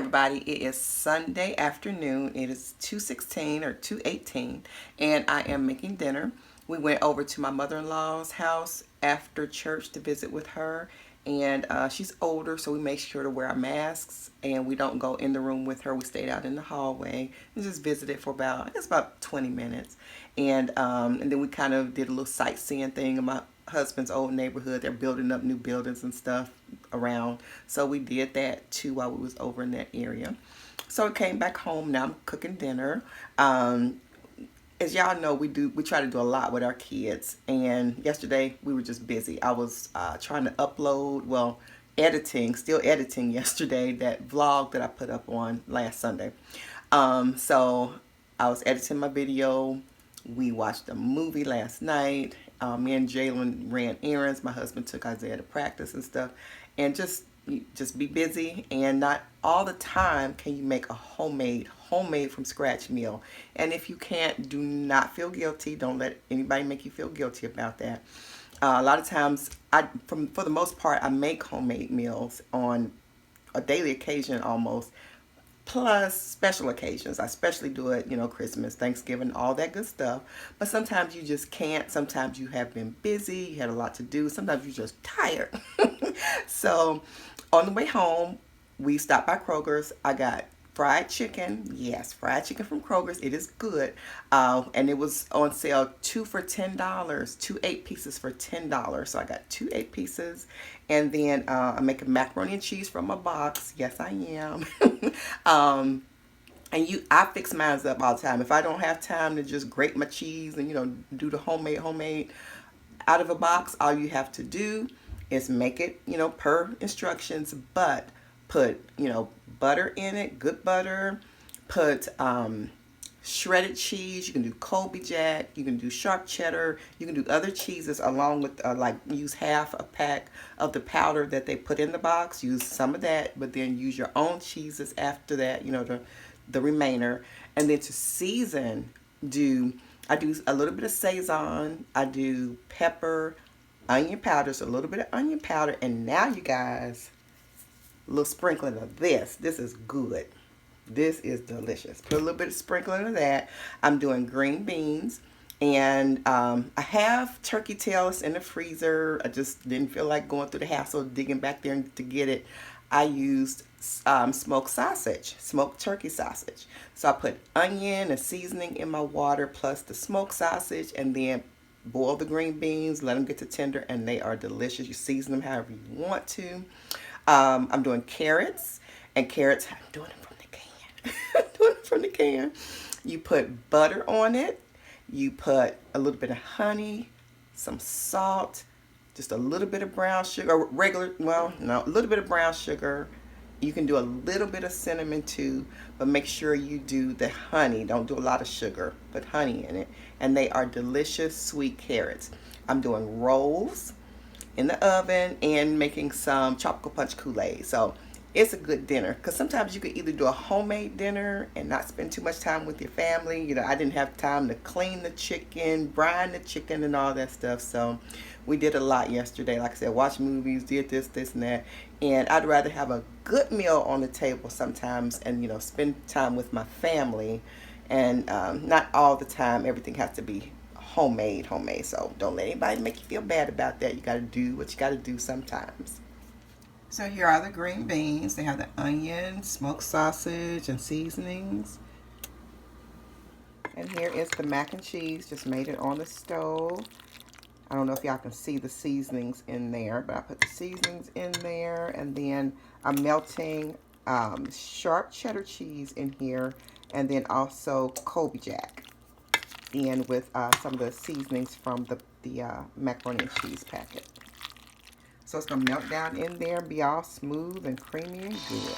everybody, it is Sunday afternoon. It is 2:16 or 2:18 and I am making dinner. We went over to my mother-in-law's house after church to visit with her, and she's older, so we make sure to wear our masks and we don't go in the room with her. We stayed out in the hallway and just visited for about 20 minutes, and then we kind of did a little sightseeing thing in my husband's old neighborhood. They're building up new buildings and stuff around, so we did that too while we was over in that area. So I came back home. Now I'm cooking dinner. As y'all know, we try to do a lot with our kids, and yesterday we were just busy. I was trying to upload, well, still editing yesterday, that vlog that I put up on last Sunday. So I was editing my video. We watched a movie last night. Me and Jalen ran errands. My husband took Isaiah to practice and stuff, and just be busy. And not all the time can you make a homemade from scratch meal. And if you can't, do not feel guilty. Don't let anybody make you feel guilty about that. A lot of times, for the most part, I make homemade meals on a daily occasion almost, plus special occasions. I especially do it, Christmas, Thanksgiving, all that good stuff. But sometimes you just can't. Sometimes you have been busy, you had a lot to do. Sometimes you're just tired. So on the way home, we stopped by Kroger's. I got fried chicken. Yes, fried chicken from Kroger's. It is good. And it was on sale 2 for $10. 2 8-pieces for $10. So I got 2 8-pieces. And then I'm making macaroni and cheese from a box. Yes, I am. I fix mine up all the time. If I don't have time to just grate my cheese and do the homemade out of a box, all you have to do is make it per instructions, but put butter in it, good butter. Put shredded cheese. You can do Colby Jack. You can do sharp cheddar. You can do other cheeses along with use half a pack of the powder that they put in the box. Use some of that, but then use your own cheeses after that. The remainder. And then to season, I do a little bit of Sazon. I do pepper, onion powder, so a little bit of onion powder, and now you guys, a little sprinkling of this. This is good. This is delicious. Put a little bit of sprinkling of that. I'm doing green beans, and I have turkey tails in the freezer. I just didn't feel like going through the hassle of digging back there to get it. I used smoked turkey sausage. So I put onion and seasoning in my water plus the smoked sausage, and then boil the green beans, let them get to tender, and they are delicious. You season them however you want to. I'm doing carrots, and carrots, I'm doing them from the can. I'm doing them from the can. You put butter on it. You put a little bit of honey, some salt, just a little bit of brown sugar, a little bit of brown sugar. You can do a little bit of cinnamon too, but make sure you do the honey. Don't do a lot of sugar. Put honey in it. And they are delicious sweet carrots. I'm doing rolls in the oven and making some tropical punch Kool-Aid. So it's a good dinner, because sometimes you could either do a homemade dinner and not spend too much time with your family. I didn't have time to clean the chicken, brine the chicken, and all that stuff. So we did a lot yesterday. Like I said, watch movies, did this, and that. And I'd rather have a good meal on the table sometimes and, spend time with my family. And not all the time. Everything has to be homemade. So don't let anybody make you feel bad about that. You got to do what you got to do sometimes. So here are the green beans. They have the onion, smoked sausage, and seasonings. And here is the mac and cheese. Just made it on the stove. I don't know if y'all can see the seasonings in there, but I put the seasonings in there. And then I'm melting sharp cheddar cheese in here. And then also Colby Jack in with some of the seasonings from the macaroni and cheese packet. So it's going to melt down in there and be all smooth and creamy and good.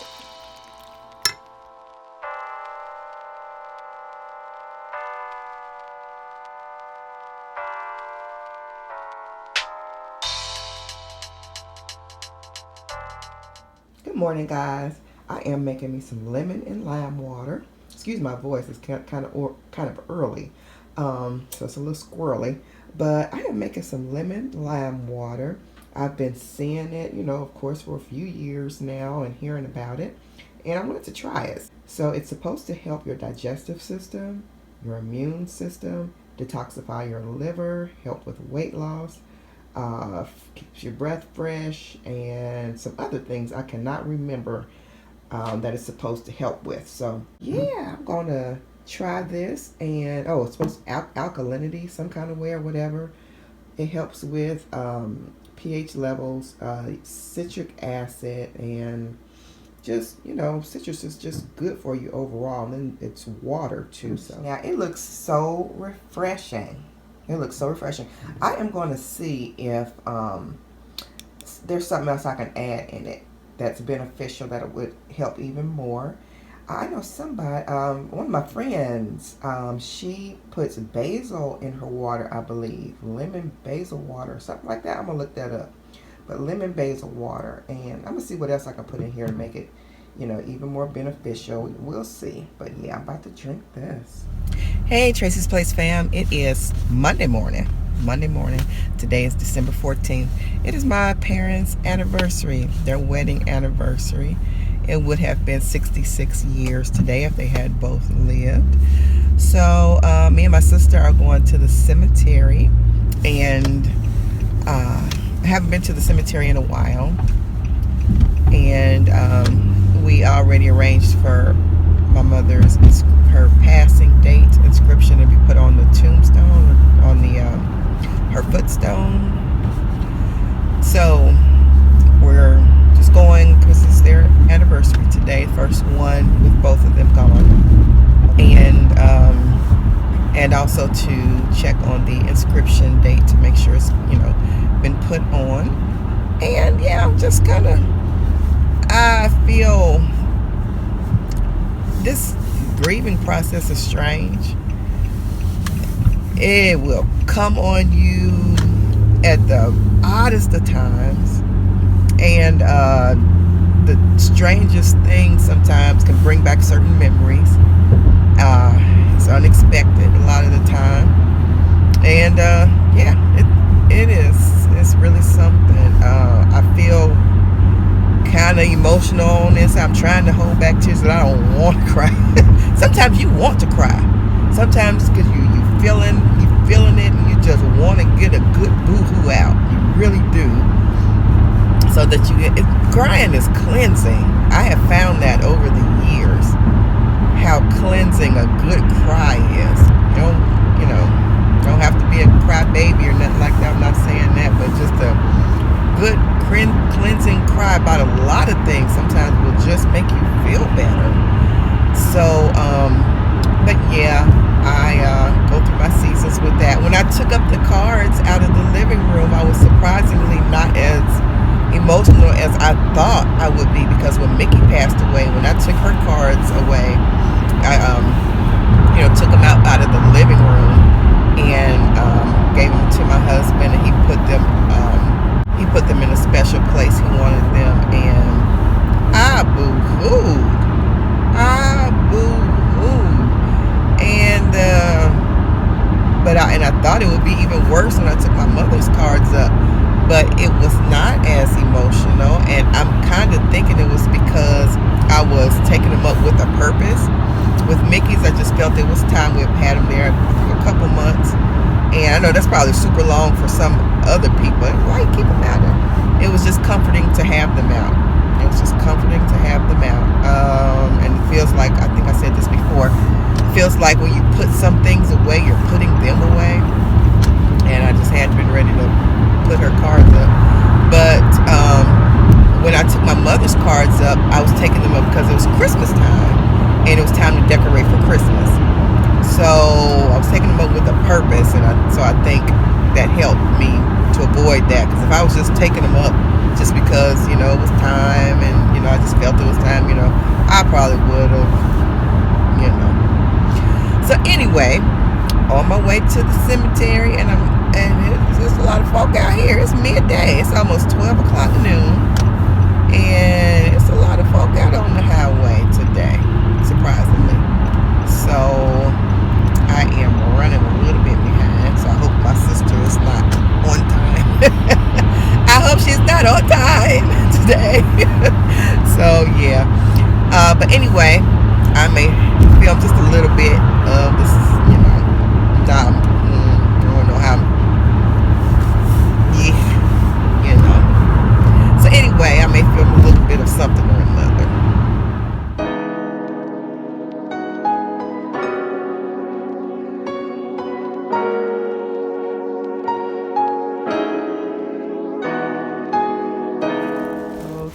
Good morning, guys. I am making me some lemon and lime water. Excuse my voice, it's kind of early, so it's a little squirrely. But I am making some lemon lime water. I've been seeing it, of course, for a few years now and hearing about it. and I wanted to try it. So it's supposed to help your digestive system, your immune system, detoxify your liver, help with weight loss, keeps your breath fresh, and some other things I cannot remember that it's supposed to help with. So yeah, I'm gonna try this. And it's supposed to alkalinity some kind of way or whatever. It helps with pH levels, citric acid, and just, citrus is just good for you overall. And then it's water too. So now it looks so refreshing. I am going to see if there's something else I can add in it that's beneficial, that it would help even more. I know somebody, one of my friends, she puts basil in her water, I believe. Lemon basil water, something like that. I'm going to look that up. But lemon basil water. And I'm going to see what else I can put in here to make it, even more beneficial. We'll see. But yeah, I'm about to drink this. Hey, Tracie's Place fam. It is Monday morning. Today is December 14th. It is my parents' anniversary, their wedding anniversary. It would have been 66 years today if they had both lived. So me and my sister are going to the cemetery, and I haven't been to the cemetery in a while. And we already arranged for my mother's, her passing date inscription to be put on the tombstone, on the her footstone. So we're just going because it's their anniversary today, first one with both of them gone, and also to check on the inscription date to make sure it's been put on. And yeah, I'm just I feel this grieving process is strange. It will come on you at the oddest of times, and the strangest things sometimes can bring back certain memories. It's unexpected a lot of the time, and it's really something. I feel kind of emotional on this. I'm trying to hold back tears, but I don't want to cry. Sometimes you want to cry. Sometimes because you feeling it, and you just want to get a good boo-hoo out. You really do. So that crying is cleansing. I have found that over the years, how cleansing a good cry is. Don't have to be a cry baby or nothing like that. I'm not saying that, but just a good cleansing cry about a lot of things sometimes will just make you feel better. So, but yeah, I go through my seasons with that. When I took up the cards out of the living room, I was surprisingly not as emotional as I thought I would be, because when Mickey passed away, when I took her cards away, I took them out of the living room and gave them to my husband, and he put them in a special place he wanted them, and I boo-hooed. And I thought it would be even worse when I took my mother's cards up, but it was not as emotional. And I'm kind of thinking it was because I was taking them up with a purpose. With Mickey's, I just felt it was time. We've had them there for a couple months, and I know that's probably super long for some other people. Why you keep them out there? It was just comforting to have them out. And it feels like, I think I said this before, it feels like when you put some things away, you're putting them away. And I just hadn't been ready to put her cards up. But when I took my mother's cards up, I was taking them up because it was Christmas time, and it was time to decorate for Christmas. So I was taking them up with a purpose, and so I think that helped me to avoid that. Because if I was just taking them up just because, it was time, and, I just felt it was time, I probably would have, So anyway, on my way to the cemetery, and there's a lot of folk out here. It's midday. It's almost 12 o'clock noon, and it's a lot of folk out on the highway today, surprisingly. So I am running a little bit behind, so I hope my sister is not on time. I hope she's not on time today. So yeah, But anyway, I may film just a little bit of this, I don't know how, So anyway, I may film a little bit of something or another.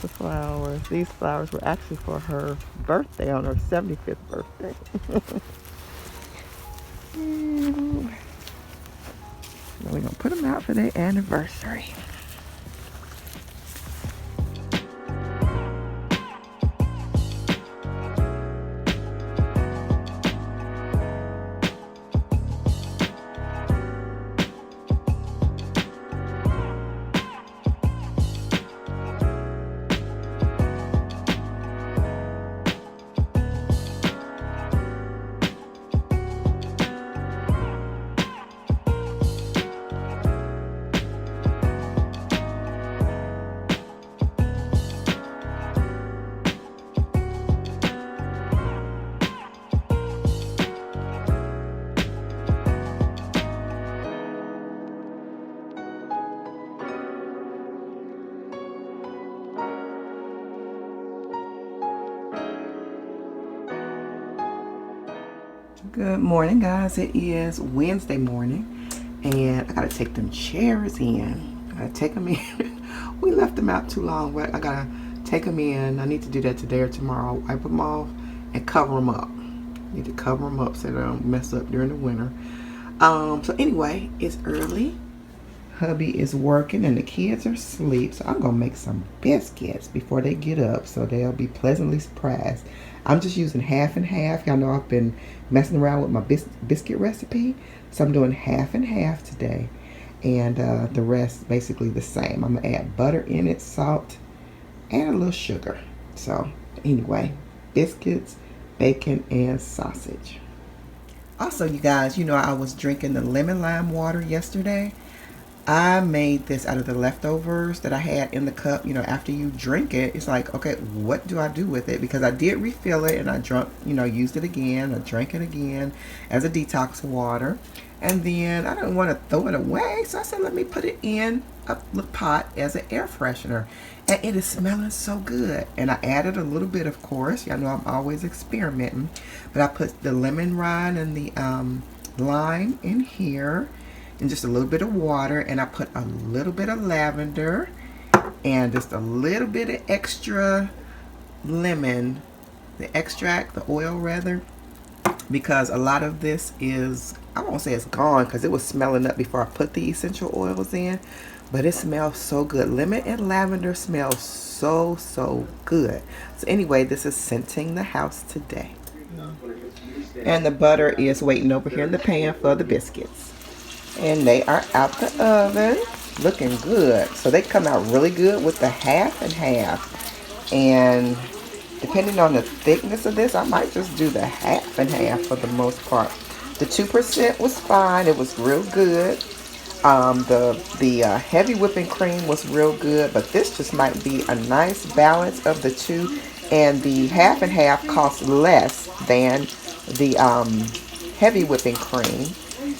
The flowers. These flowers were actually for her birthday, on her 75th birthday. So we're going to put them out for their anniversary. Good morning, guys. It is Wednesday morning, and I gotta take them chairs in. I gotta take them in. We left them out too long, but I gotta take them in. I need to do that today or tomorrow. Wipe them off and cover them up. Need to cover them up so they don't mess up during the winter. So anyway, it's early. Hubby is working and the kids are asleep, so I'm gonna make some biscuits before they get up so they'll be pleasantly surprised. I'm just using half and half. Y'all know I've been messing around with my biscuit recipe, so I'm doing half and half today, and the rest basically the same. I'm gonna add butter in it, salt, and a little sugar. So anyway, biscuits, bacon, and sausage. Also, you guys, I was drinking the lemon lime water yesterday. I made this out of the leftovers that I had in the cup. After you drink it, it's like, okay, what do I do with it? Because I did refill it and I used it again. I drank it again as a detox water. And then I didn't want to throw it away. So I said, let me put it in a little pot as an air freshener. And it is smelling so good. And I added a little bit, of course. Y'all know I'm always experimenting. But I put the lemon rind and the lime in here. And just a little bit of water, and I put a little bit of lavender and just a little bit of extra lemon, the extract, the oil rather, because a lot of this is, I won't say it's gone because it was smelling up before I put the essential oils in, but it smells so good. Lemon and lavender smells so good. So anyway, this is scenting the house today. And the butter is waiting over here in the pan for the biscuits. And they are out the oven, looking good. So they come out really good with the half and half. And depending on the thickness of this, I might just do the half and half for the most part. The 2% was fine. It was real good. The heavy whipping cream was real good, but this just might be a nice balance of the two. And the half and half costs less than the heavy whipping cream.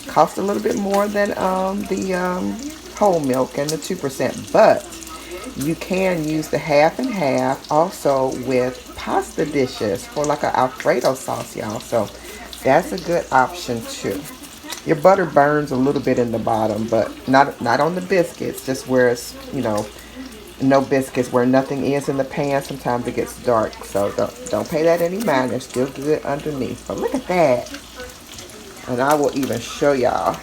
Cost a little bit more than the whole milk and the 2%, but you can use the half and half also with pasta dishes for like an Alfredo sauce, y'all. So that's a good option too. Your butter burns a little bit in the bottom, but not on the biscuits, just where it's, no biscuits, where nothing is in the pan. Sometimes it gets dark, so don't pay that any mind. They're still good underneath. But look at that. And I will even show y'all.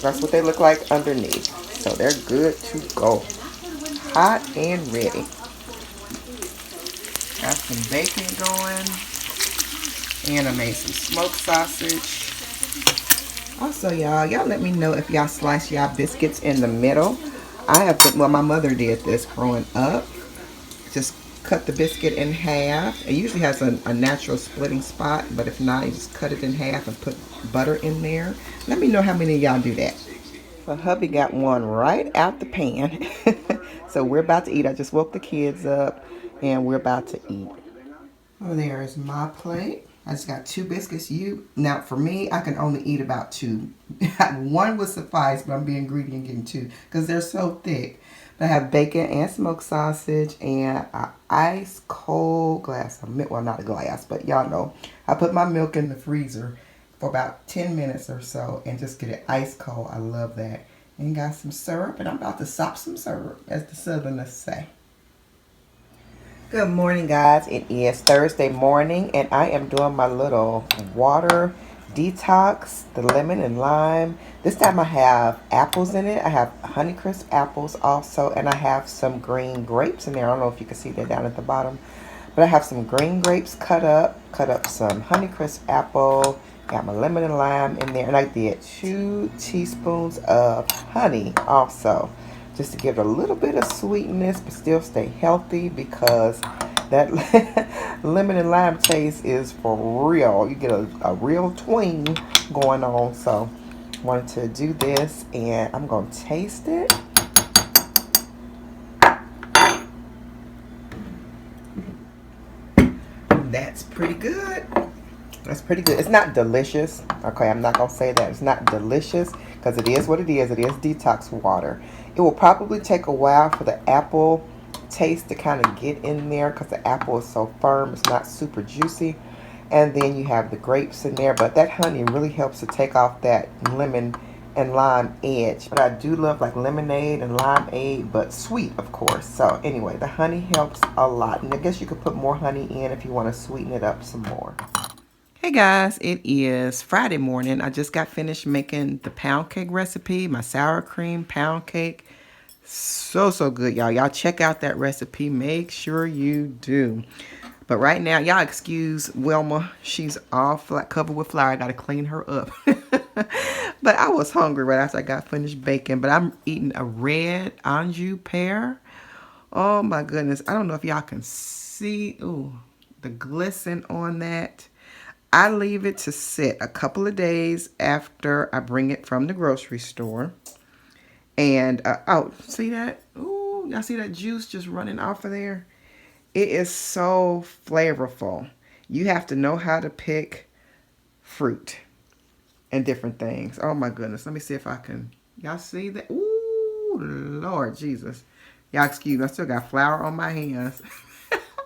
That's what they look like underneath. So they're good to go. Hot and ready. Got some bacon going. And I made some smoked sausage. Also, y'all let me know if y'all slice y'all biscuits in the middle. I have been, well, my mother did this growing up. Just cut the biscuit in half. It usually has a natural splitting spot, but if not, you just cut it in half and put butter in there. Let me know how many of y'all do that. So hubby got one right out the pan. So we're about to eat. I just woke the kids up and we're about to eat. Oh, there is my plate. I just got 2 biscuits. Now for me, I can only eat about 2. 1 would suffice, but I'm being greedy and getting 2 because they're so thick. But I have bacon and smoked sausage and an ice cold glass of milk. Well, not a glass, but y'all know. I put my milk in the freezer for about 10 minutes or so and just get it ice cold. I love that. And got some syrup, and I'm about to sop some syrup, as the Southerners say. Good morning, guys. It is Thursday morning and I am doing my little water detox, the lemon and lime. This time I have apples in it. I have Honeycrisp apples also, and I have some green grapes in there. I don't know if you can see that down at the bottom, but I have some green grapes cut up some Honeycrisp apple, got my lemon and lime in there, and I did 2 teaspoons of honey also, just to give it a little bit of sweetness but still stay healthy, because that lemon and lime taste is for real. You get a real twang going on. So wanted to do this and I'm gonna taste it. That's pretty good. That's pretty good. It's not delicious. Okay, I'm not going to say that. It's not delicious because it is what it is. It is detox water. It will probably take a while for the apple taste to kind of get in there because the apple is so firm. It's not super juicy. And then you have the grapes in there. But that honey really helps to take off that lemon and lime edge. But I do love like lemonade and limeade, but sweet, of course. So anyway, the honey helps a lot. And I guess you could put more honey in if you want to sweeten it up some more. Hey guys, it is Friday morning. I just got finished making the pound cake recipe, my sour cream pound cake. So good, y'all. Y'all check out that recipe. Make sure you do. But right now, y'all excuse Wilma. She's all covered with flour. I got to clean her up. But I was hungry right after I got finished baking. But I'm eating a red anjou pear. Oh my goodness. I don't know if y'all can see the glisten on that. I leave it to sit a couple of days after I bring it from the grocery store. And, see that? Ooh, y'all see that juice just running off of there? It is so flavorful. You have to know how to pick fruit and different things. Oh my goodness. Let me see if I can. Y'all see that? Ooh, Lord Jesus. Y'all excuse me. I still got flour on my hands.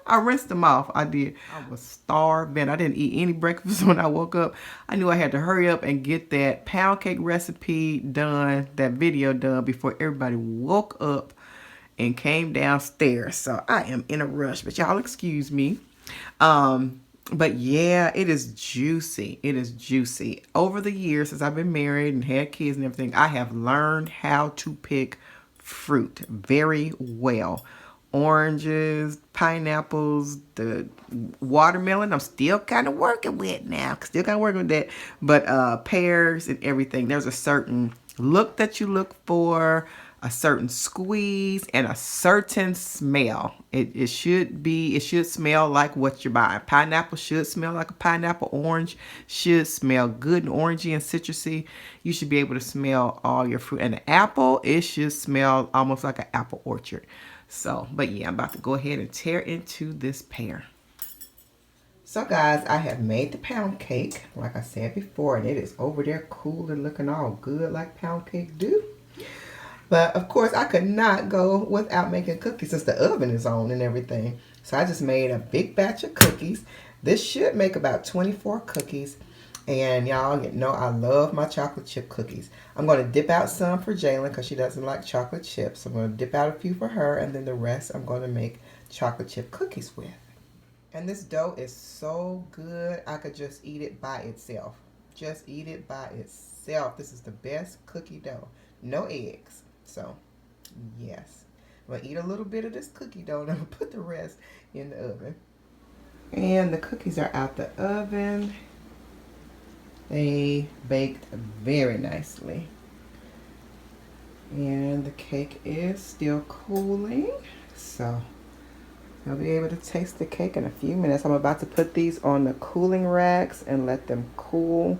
I rinsed them off. I did. I was starving. I didn't eat any breakfast when I woke up. I knew I had to hurry up and get that pound cake recipe done, that video done before everybody woke up and came downstairs. So I am in a rush, but y'all excuse me. But yeah, it is juicy. It is juicy. Over the years, since I've been married and had kids and everything, I have learned how to pick fruit very well. Oranges, pineapples, the watermelon, I'm still kind of working with now. Still kind of working with that. But pears and everything. There's a certain look that you look for, a certain squeeze, and a certain smell. It should smell like what you're buying. Pineapple should smell like a pineapple. Orange should smell good and orangey and citrusy. You should be able to smell all your fruit. And the apple, it should smell almost like an apple orchard. So, but yeah, I'm about to go ahead and tear into this pear. So guys, I have made the pound cake, like I said before, and it is over there cool and looking all good like pound cake do. But of course, I could not go without making cookies since the oven is on and everything. So I just made a big batch of cookies. This should make about 24 cookies. And y'all know I love my chocolate chip cookies. I'm going to dip out some for Jalen because she doesn't like chocolate chips. I'm going to dip out a few for her, and then the rest I'm going to make chocolate chip cookies with. And this dough is so good, I could just eat it by itself. Just eat it by itself. This is the best cookie dough. No eggs. So, yes. I'm going to eat a little bit of this cookie dough and I'm going to put the rest in the oven. And the cookies are out the oven. They baked very nicely. And the cake is still cooling. So, you'll be able to taste the cake in a few minutes. I'm about to put these on the cooling racks and let them cool.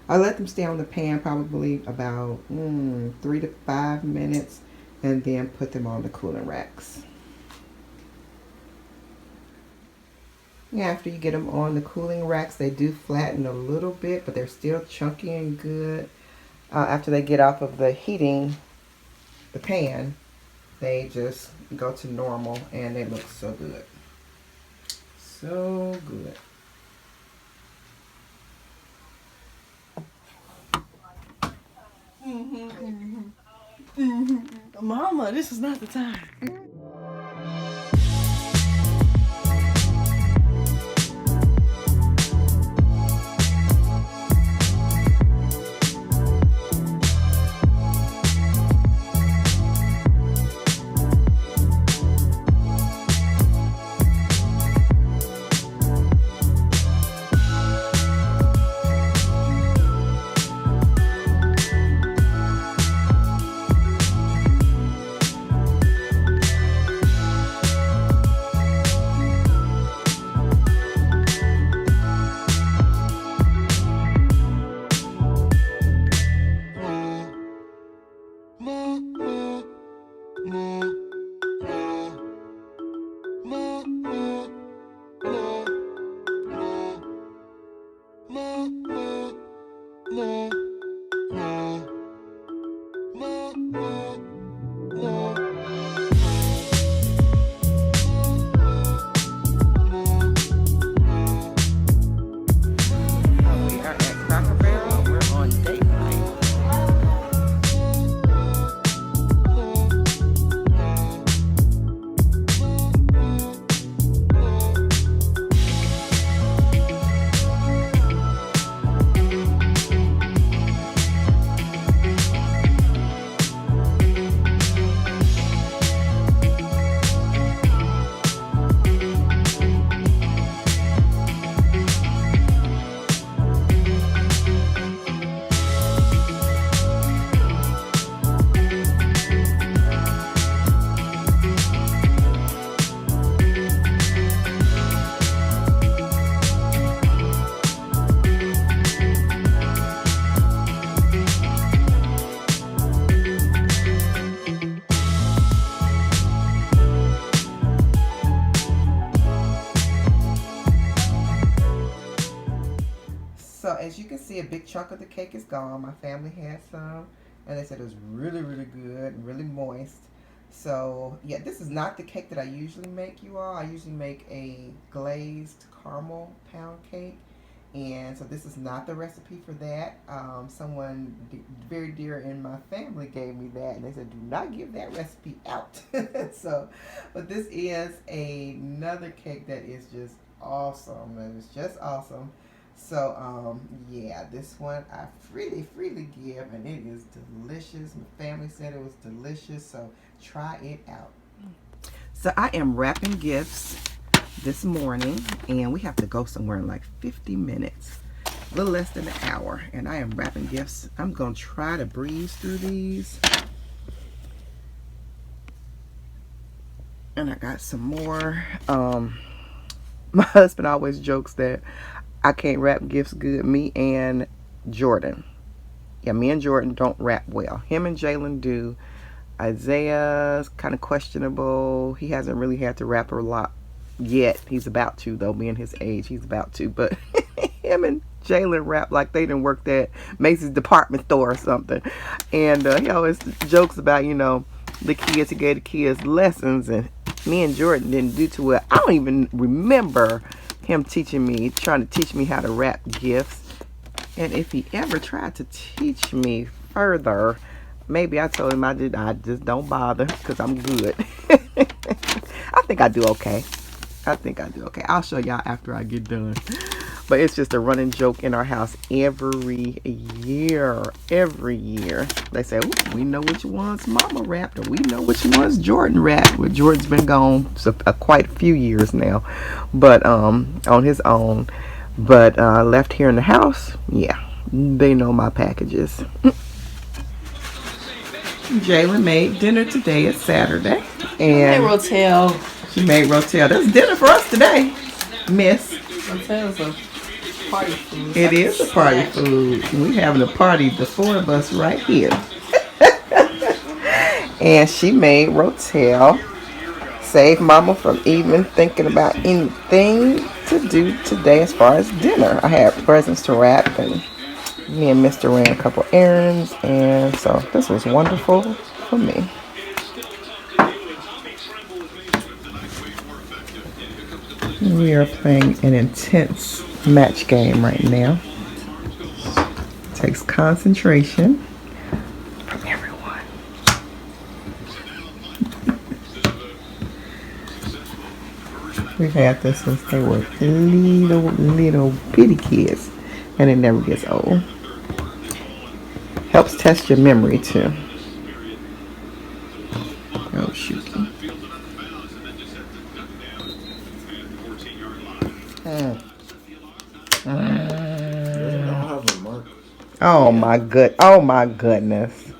I let them stay on the pan probably about 3 to 5 minutes and then put them on the cooling racks. Yeah, after you get them on the cooling racks, they do flatten a little bit, but they're still chunky and good. After they get off of the heating, the pan, they just go to normal and they look so good. So good. Mama, this is not the time. We are at Cracker Barrel. We're on date night. So as you can see, a big chunk of the cake is gone. My family had some, and they said it was really, really good and really moist. So yeah, this is not the cake that I usually make, you all. I usually make a glazed caramel pound cake. And so this is not the recipe for that. Someone very dear in my family gave me that, and they said, do not give that recipe out. So, but this is another cake that is just awesome. And it's just awesome. So, yeah, this one I freely give, and it is delicious. My family said it was delicious, so try it out. So I am wrapping gifts this morning, and we have to go somewhere in like 50 minutes, a little less than an hour, and I am wrapping gifts. I'm gonna try to breeze through these, and I got some more. My husband always jokes that I can't wrap gifts good. Me and Jordan, yeah, me and Jordan don't wrap well. Him and Jalen do. Isaiah's kind of questionable. He hasn't really had to wrap a lot yet. He's about to, though, being his age, he's about to. But him and Jalen rap like they didn't work at Macy's department store or something. And he always jokes about, you know, the kids, he gave the kids lessons, and me and Jordan didn't do too well. I don't even remember him trying to teach me how to wrap gifts. And if he ever tried to teach me further, maybe I told him I just don't bother because I'm good. I think I do okay. I'll show y'all after I get done. But it's just a running joke in our house every year. They say, ooh, we know which ones Mama wrapped, or we know which ones Jordan wrapped. Well, Jordan's been gone quite a few years now, but on his own. But left here in the house, yeah, they know my packages. Jalen made dinner today. It's Saturday, and she made rotel. That's dinner for us today, Miss. Rotel's a party food. It is a party food. We're having a party, the four of us right here. And she made rotel. Save Mama from even thinking about anything to do today as far as dinner. I had presents to wrap, and me and Mr. ran a couple errands, and so this was wonderful for me. We are playing an intense match game right now. It takes concentration from everyone. We've had this since they were little bitty kids, and it never gets old. Helps test your memory too. Oh shoot. Oh my goodness.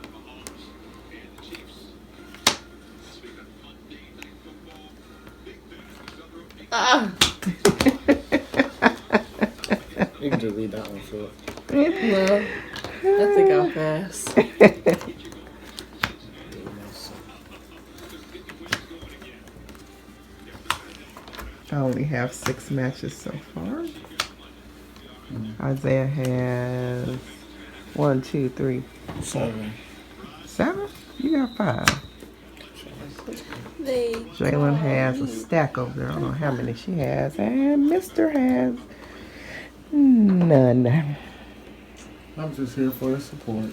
You can just leave that one for it. No, I think I'll pass. I only have 6 matches so far. Isaiah has 1, 2, 3, 7. 7? You got 5. Jalen has a stack over there. I don't know how many she has. And Mr. has none. I'm just here for the support.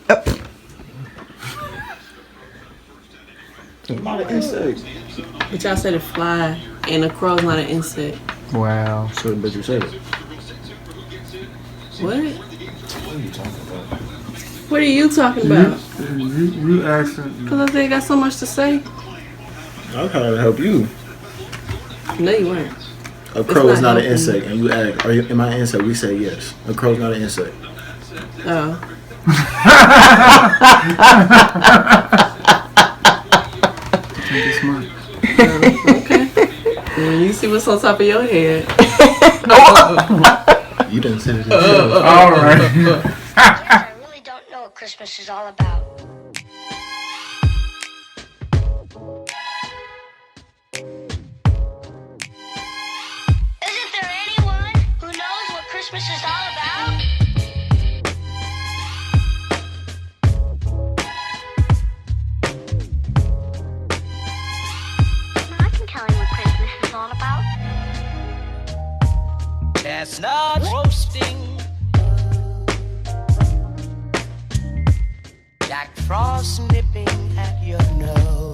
Not an insect. But y'all said a fly, and a crow's not an insect. Wow. So, but you said it. What? What are you talking about? What are you talking about? You asking. Because I think I got so much to say. I'm trying to help you. No, you weren't. A crow is not an helping. insect, and you ask, am I an insect? We say yes. A crow's not an insect. Oh. Be smart. Okay. When you see what's on top of your head. You didn't say it yourself. All right. I really don't know what Christmas is all about. Isn't there anyone who knows what Christmas is all about? I can tell you what Christmas is all about. Chestnuts roasting, Jack Frost nipping at your nose.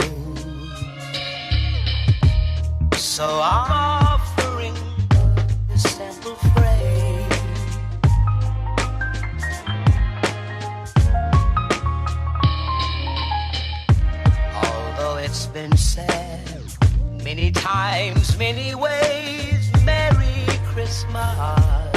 So I'm offering this simple phrase. Although it's been said many times, many ways, Merry Christmas.